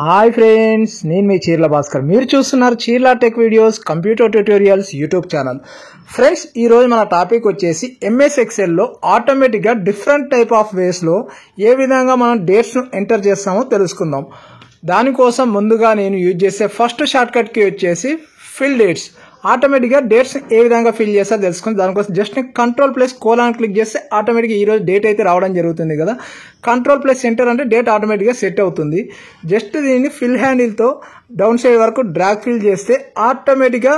Hi friends, నేను మీ చీర్ల భాస్కర్. మీరు చూస్తున్నారు Cheerla tech videos computer tutorials YouTube channel. Friends, ఈరోజు మన టాపిక్ వచ్చేసి ఎంఎస్ ఎక్సెల్లో ఆటోమేటిక్గా డిఫరెంట్ టైప్ ఆఫ్ వేస్లో ఏ విధంగా మనం డేట్స్ను ఎంటర్ చేస్తామో తెలుసుకుందాం. దానికోసం ముందుగా నేను యూజ్ చేసే ఫస్ట్ షార్ట్కట్ కీ వచ్చేసి ఫిల్ డేట్స్. ఆటోమేటిక్గా డేట్స్ ఏ విధంగా ఫిల్ చేస్తారో తెలుసుకుని దానికోసం జస్ట్ కంట్రోల్+కోలాన్ క్లిక్ చేస్తే ఆటోమేటిక్గా ఈరోజు డేట్ అయితే రావడం జరుగుతుంది కదా. కంట్రోల్+ఎంటర్ అంటే డేట్ ఆటోమేటిక్గా సెట్ అవుతుంది. జస్ట్ దీన్ని ఫిల్ హ్యాండిల్తో డౌన్ సైడ్ వరకు డ్రాగ్ ఫిల్ చేస్తే ఆటోమేటిక్గా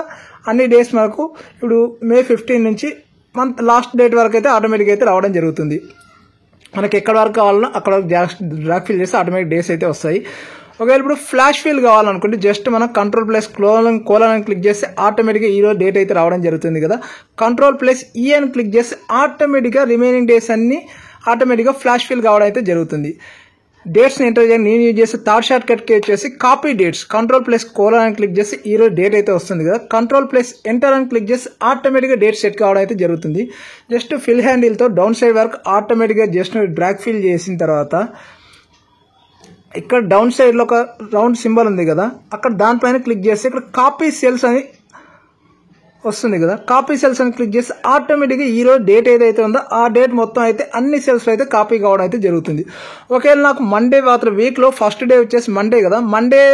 అన్ని డేస్ మనకు ఇప్పుడు మే 15 నుంచి మంత్ లాస్ట్ డేట్ వరకు అయితే ఆటోమేటిక్గా అయితే రావడం జరుగుతుంది. మనకి ఎక్కడ వరకు కావాలన్నా అక్కడ వరకు డ్రాగ్ ఫిల్ చేస్తే ఆటోమేటిక్ డేస్ అయితే వస్తాయి. ఒకవేళ ఇప్పుడు ఫ్లాష్ ఫిల్ కావాలనుకుంటే జస్ట్ మనం కంట్రోల్+కోలాన్ క్లిక్ చేస్తే ఆటోమేటిక్గా ఈరోజు డేట్ అయితే రావడం జరుగుతుంది కదా. కంట్రోల్+E అని క్లిక్ చేస్తే ఆటోమేటిక్గా రిమైనింగ్ డేస్ అన్ని ఆటోమేటిక్గా ఫ్లాష్ ఫిల్ కావడం అయితే జరుగుతుంది. డేట్స్ని ఎంటర్ చేయండి. నేను యూజ్ చేస్తే థర్డ్ షార్ట్ కట్ కి వచ్చేసి కాపీ డేట్స్. కంట్రోల్+కోలాన్ అని క్లిక్ చేసి ఈరోజు డేట్ అయితే వస్తుంది కదా. కంట్రోల్+ఎంటర్ అని క్లిక్ చేసి ఆటోమేటిక్గా డేట్ సెట్ కావడం అయితే జరుగుతుంది. జస్ట్ ఫిల్ హ్యాండిల్తో డౌన్ సైడ్ వరకు ఆటోమేటిక్గా జస్ట్ డ్రాగ్ ఫిల్ చేసిన తర్వాత ఇక్కడ డౌన్ సైడ్లో ఒక రౌండ్ సింబల్ ఉంది కదా, అక్కడ దానిపైన క్లిక్ చేస్తే ఇక్కడ కాపీ సెల్స్ అని వస్తుంది కదా. కాపీ సెల్స్ అని క్లిక్ చేస్తే ఆటోమేటిక్గా ఈరోజు డేట్ ఏదైతే ఉందో ఆ డేట్ మొత్తం అయితే అన్ని సెల్స్ అయితే కాపీ కావడం అయితే జరుగుతుంది. ఒకవేళ నాకు మండే మాత్రం వీక్లో ఫస్ట్ డే వచ్చేసి మండే కదా, మండే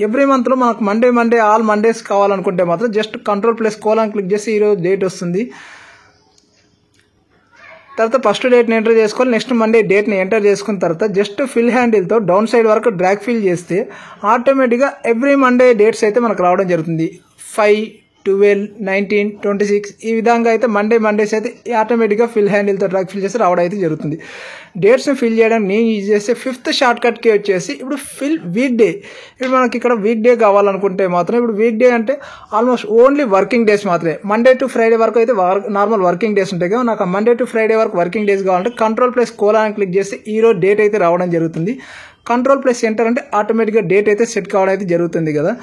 ఎవ్రీ మంత్లో మనకు మండే ఆల్ మండేస్ కావాలనుకుంటే మాత్రం జస్ట్ కంట్రోల్+కోలాన్ క్లిక్ చేసి ఈరోజు డేట్ వస్తుంది. తర్వాత ఫస్ట్ డేట్ని ఎంటర్ చేసుకోవాలి. నెక్స్ట్ మండే డేట్ని ఎంటర్ చేసుకున్న తర్వాత జస్ట్ ఫిల్ హ్యాండిల్తో డౌన్ సైడ్ వరకు డ్రాగ్ ఫిల్ చేస్తే ఆటోమేటిక్గా ఎవ్రీ మండే డేట్స్ అయితే మనకు రావడం జరుగుతుంది. 5, 12, 19, 26 ఈ విధంగా అయితే మండేస్ అయితే ఆటోమేటిక్గా ఫిల్ హ్యాండిల్తో డ్రాగ్ ఫిల్ చేసి రావడం అయితే జరుగుతుంది. డేట్స్ని ఫిల్ చేయడానికి నేను యూజ్ చేసే ఫిఫ్త్ షార్ట్ కట్ కి వచ్చేసి ఇప్పుడు ఫిల్ వీక్ డే. ఇప్పుడు మనకి ఇక్కడ వీక్ డే కావాలనుకుంటే మాత్రం ఇప్పుడు వీక్ డే అంటే ఆల్మోస్ట్ ఓన్లీ వర్కింగ్ డేస్ మాత్రమే. మండే టు ఫ్రైడే వరకు అయితే నార్మల్ వర్కింగ్ డేస్ ఉంటాయి కదా. నాకు మండే టు ఫ్రైడే వరకు వర్కింగ్ డేస్ కావాలంటే కంట్రోల్+కోలాన్ క్లిక్ చేస్తే ఈరోజు డేట్ అయితే రావడం జరుగుతుంది. కంట్రోల్+ఎంటర్ అంటే ఆటోమేటిక్గా డేట్ అయితే సెట్ కావడం అయితే జరుగుతుంది కదా.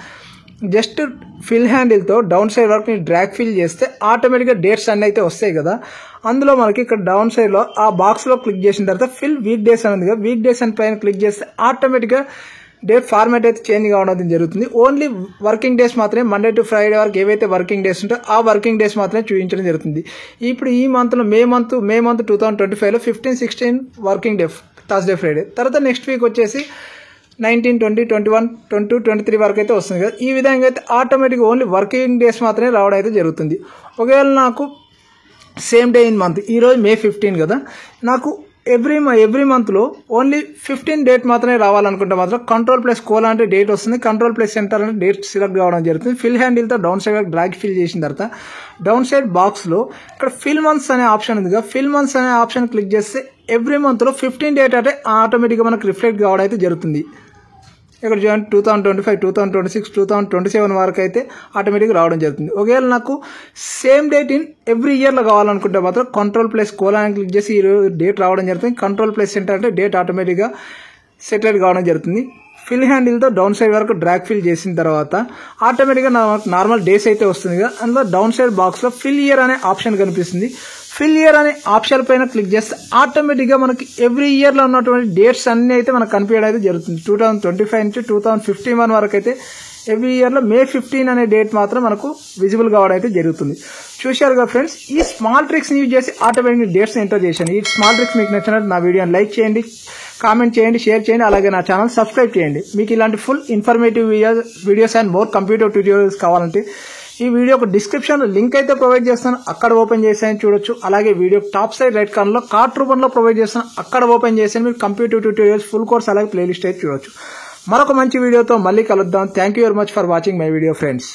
జస్ట్ ఫిల్ హ్యాండిల్తో డౌన్ సైడ్ వరకు డ్రాగ్ ఫిల్ చేస్తే ఆటోమేటిక్గా డేట్స్ అన్నీ అయితే వస్తాయి కదా. అందులో మనకి ఇక్కడ డౌన్ సైడ్లో ఆ బాక్స్లో క్లిక్ చేసిన తర్వాత ఫిల్ వీక్ డేస్ అనేది కదా, వీక్ డేస్ అని పైన క్లిక్ చేస్తే ఆటోమేటిక్గా డేట్ ఫార్మాట్ అయితే చేంజ్ కావడం జరుగుతుంది. ఓన్లీ వర్కింగ్ డేస్ మాత్రమే మండే టు ఫ్రైడే వరకు ఏవైతే వర్కింగ్ డేస్ ఉంటాయో ఆ వర్కింగ్ డేస్ మాత్రమే చూపించడం జరుగుతుంది. ఇప్పుడు ఈ మంత్లో మే మంత్ 2025లో 15, 16 వర్కింగ్ డే థర్స్డే ఫ్రైడే. తర్వాత నెక్స్ట్ వీక్ వచ్చేసి 19, 20, 21, 22, 23 వరకు అయితే వస్తుంది కదా. ఈ విధంగా అయితే ఆటోమేటిక్గా ఓన్లీ వర్కింగ్ డేస్ మాత్రమే రావడం అయితే జరుగుతుంది. ఒకవేళ నాకు సేమ్ డే ఇన్ మంత్ ఈరోజు మే 15 కదా, నాకు ఎవ్రీ మంత్లో ఓన్లీ 15 డేట్ మాత్రమే రావాలనుకుంటే మాత్రం కంట్రోల్+కోలాన్ అంటే డేట్ వస్తుంది. కంట్రోల్+ఎంటర్ అంటే డేట్ సెలెక్ట్ కావడం జరుగుతుంది. ఫిల్ హ్యాండిల్తో డౌన్ సైడ్ డ్రాగ్ ఫిల్ చేసిన తర్వాత డౌన్ సైడ్ బాక్స్లో ఇక్కడ ఫిల్ మంత్స్ అనే ఆప్షన్ ఉంది కదా, ఫిల్ మంత్స్ అనే ఆప్షన్ క్లిక్ చేస్తే ఎవ్రీ మంత్లో 15 డేట్ అంటే ఆటోమేటిక్గా మనకు రిఫ్లెక్ట్ కావడం అయితే జరుగుతుంది. ఇక్కడ చూడండి 2025, 2026, 2027 వరకు అయితే ఆటోమేటిక్గా రావడం జరుగుతుంది. ఒకవేళ నాకు సేమ్ డేట్ ఇన్ ఎవ్రీ ఇయర్లో కావాలనుకుంటే మాత్రం కంట్రోల్+కోలాన్ క్లిక్ చేసి ఈరోజు డేట్ రావడం జరుగుతుంది. కంట్రోల్+ఎంటర్ అంటే డేట్ ఆటోమేటిక్గా సెటిల్ కావడం జరుగుతుంది. ఫిల్ హ్యాండిల్తో డౌన్ సైడ్ వరకు డ్రాగ్ ఫిల్ చేసిన తర్వాత ఆటోమేటిక్గా నార్మల్ డేస్ అయితే వస్తుంది కదా. అందులో డౌన్ సైడ్ బాక్స్లో ఫిల్ ఇయర్ అనే ఆప్షన్ కనిపిస్తుంది. ఫిల్ ఇయర్ అనే ఆప్షన్ పైన క్లిక్ చేస్తే ఆటోమేటిక్గా మనకి ఎవ్రీ ఇయర్లో ఉన్నటువంటి డేట్స్ అన్నీ అయితే మనకు కనిపించడం అయితే జరుగుతుంది. 2025 నుంచి 2051 వరకు అయితే ఎవ్రీ ఇయర్లో మే 15 అనే డేట్ మాత్రం మనకు విజిబుల్ కావడం అయితే జరుగుతుంది. చూశారు కదా ఫ్రెండ్స్, ఈ స్మాల్ ట్రిక్స్ని యూజ్ చేసి ఆటోమేటిక్ డేట్స్ ఎంటర్ చేశాను. ఈ స్మాల్ ట్రిక్స్ మీకు నచ్చినట్టు నా వీడియోని లైక్ చేయండి, కామెంట్ చేయండి, షేర్ చేయండి, అలాగే నా ఛానల్ సబ్స్క్రైబ్ చేయండి. మీకు ఇలాంటి full informative videos and more computer tutorials కావాలంటే ఈ వీడియో డిస్క్రిప్షన్లో లింక్ అయితే ప్రొవైడ్ చేస్తాను, అక్కడ ఓపెన్ చేసాను చూడొచ్చు. అలాగే వీడియో టాప్ సైడ్ రైట్ కార్నర్లో కార్ట్ రూపంలో ప్రొవైడ్ చేస్తాను, అక్కడ ఓపెన్ చేసాను. మీరు కంప్యూటర్ ట్యూటోరియల్స్ ఫుల్ కోర్స్ అలాగే ప్లేలిస్ట్ అయితే చూడొచ్చు. మరొక మంచి వీడియోతో మళ్ళీ కలుద్దాం. Thank you very much for watching my video friends.